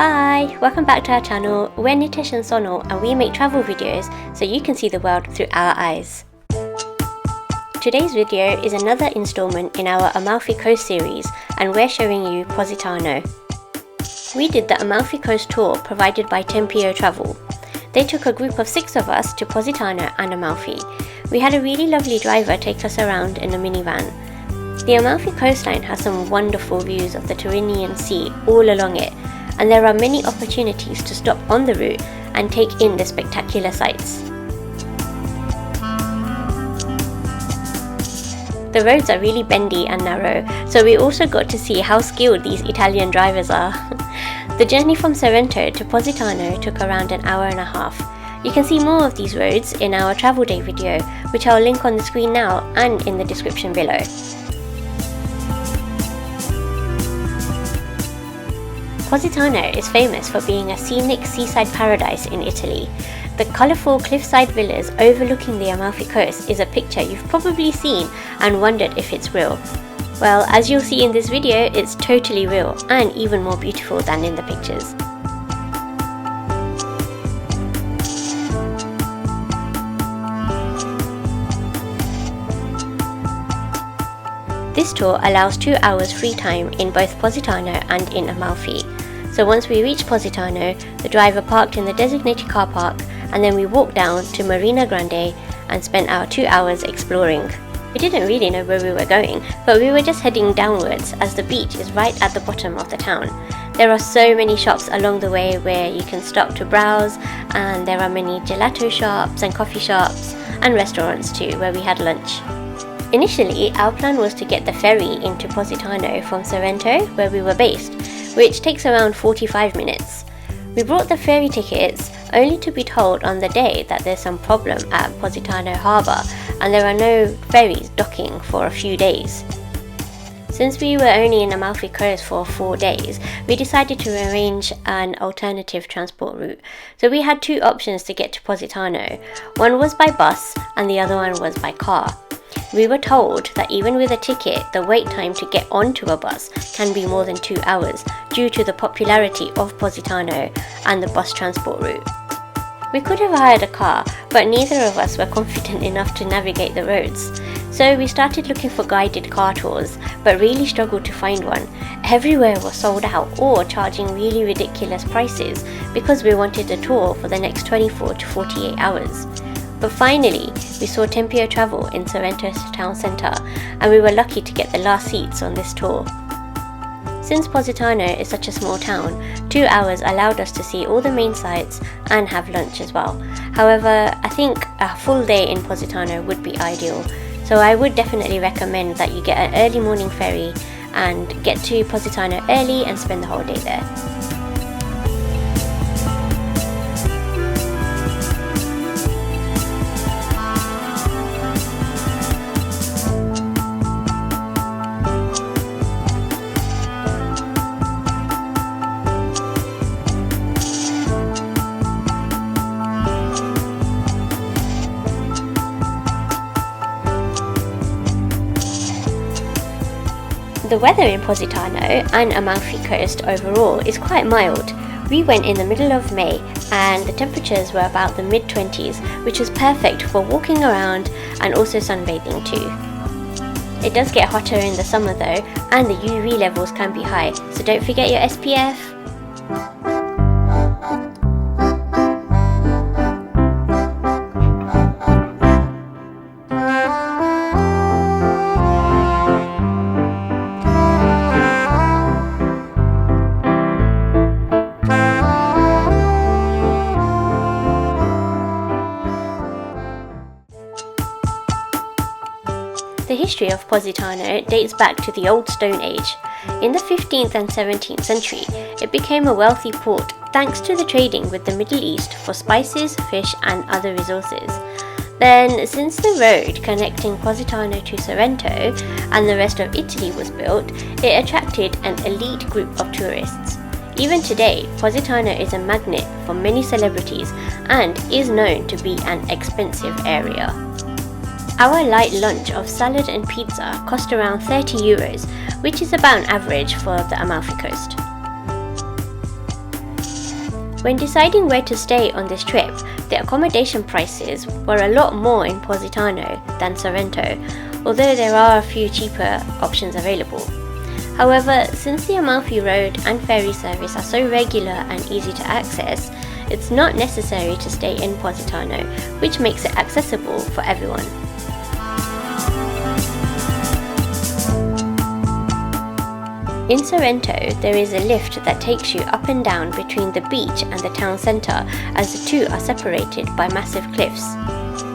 Hi, welcome back to our channel. We're Nitish and Sonal and we make travel videos so you can see the world through our eyes. Today's video is another installment in our Amalfi Coast series and we're showing you Positano. We did the Amalfi Coast tour provided by Tempio Travel. They took a group of 6 of us to Positano and Amalfi. We had a really lovely driver take us around in a minivan. The Amalfi coastline has some wonderful views of the Tyrrhenian Sea all along it, and there are many opportunities to stop on the route and take in the spectacular sights. The roads are really bendy and narrow, so we also got to see how skilled these Italian drivers are. The journey from Sorrento to Positano took around an hour and a half. You can see more of these roads in our travel day video, which I'll link on the screen now and in the description below. Positano is famous for being a scenic seaside paradise in Italy. The colourful cliffside villas overlooking the Amalfi Coast is a picture you've probably seen and wondered if it's real. Well, as you'll see in this video, it's totally real and even more beautiful than in the pictures. This tour allows 2 hours free time in both Positano and in Amalfi. So once we reached Positano, the driver parked in the designated car park and then we walked down to Marina Grande and spent our 2 hours exploring. We didn't really know where we were going, but we were just heading downwards as the beach is right at the bottom of the town. There are so many shops along the way where you can stop to browse, and there are many gelato shops and coffee shops and restaurants too where we had lunch. Initially, our plan was to get the ferry into Positano from Sorrento, where we were based, which takes around 45 minutes. We bought the ferry tickets only to be told on the day that there's some problem at Positano harbour and there are no ferries docking for a few days. Since we were only in Amalfi Coast for 4 days, we decided to arrange an alternative transport route. So we had 2 options to get to Positano. One was by bus and the other one was by car. We were told that even with a ticket, the wait time to get onto a bus can be more than 2 hours due to the popularity of Positano and the bus transport route. We could have hired a car, but neither of us were confident enough to navigate the roads. So we started looking for guided car tours, but really struggled to find one. Everywhere was sold out or charging really ridiculous prices because we wanted a tour for the next 24 to 48 hours. But finally, we saw Tempio Travel in Sorrento's town centre and we were lucky to get the last seats on this tour. Since Positano is such a small town, 2 hours allowed us to see all the main sites and have lunch as well. However, I think a full day in Positano would be ideal, so I would definitely recommend that you get an early morning ferry and get to Positano early and spend the whole day there. The weather in Positano and Amalfi Coast overall is quite mild. We went in the middle of May and the temperatures were about the mid-20s, which was perfect for walking around and also sunbathing too. It does get hotter in the summer though, and the UV levels can be high, so don't forget your SPF. The history of Positano dates back to the Old Stone Age. In the 15th and 17th century, it became a wealthy port thanks to the trading with the Middle East for spices, fish and other resources. Then, since the road connecting Positano to Sorrento and the rest of Italy was built, it attracted an elite group of tourists. Even today, Positano is a magnet for many celebrities and is known to be an expensive area. Our light lunch of salad and pizza cost around €30, which is about average for the Amalfi Coast. When deciding where to stay on this trip, the accommodation prices were a lot more in Positano than Sorrento, although there are a few cheaper options available. However, since the Amalfi Road and ferry service are so regular and easy to access, it's not necessary to stay in Positano, which makes it accessible for everyone. In Sorrento, there is a lift that takes you up and down between the beach and the town centre, as the two are separated by massive cliffs.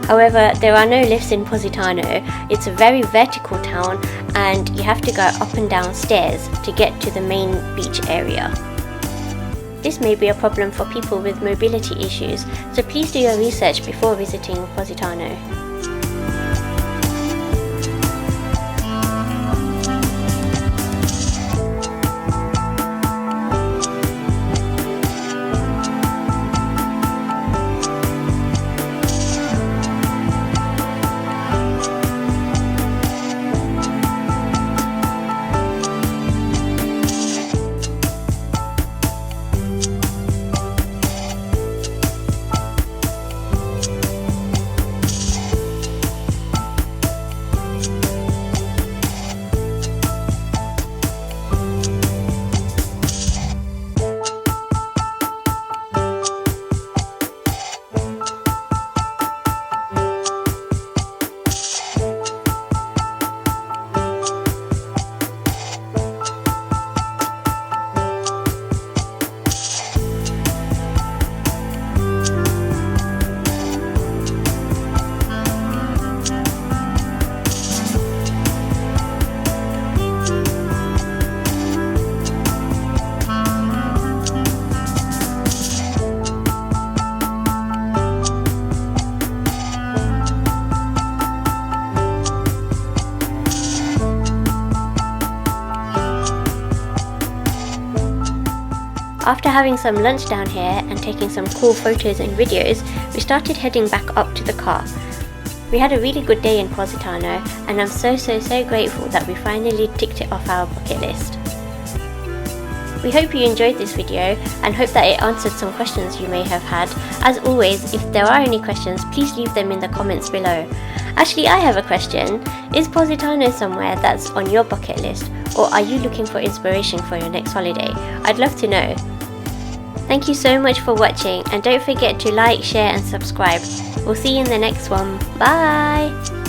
However, there are no lifts in Positano. It's a very vertical town and you have to go up and down stairs to get to the main beach area. This may be a problem for people with mobility issues, so please do your research before visiting Positano. After having some lunch down here and taking some cool photos and videos, we started heading back up to the car. We had a really good day in Positano and I'm so grateful that we finally ticked it off our bucket list. We hope you enjoyed this video and hope that it answered some questions you may have had. As always, if there are any questions, please leave them in the comments below. Actually, I have a question. Is Positano somewhere that's on your bucket list, or are you looking for inspiration for your next holiday? I'd love to know. Thank you so much for watching and don't forget to like, share and subscribe. We'll see you in the next one. Bye!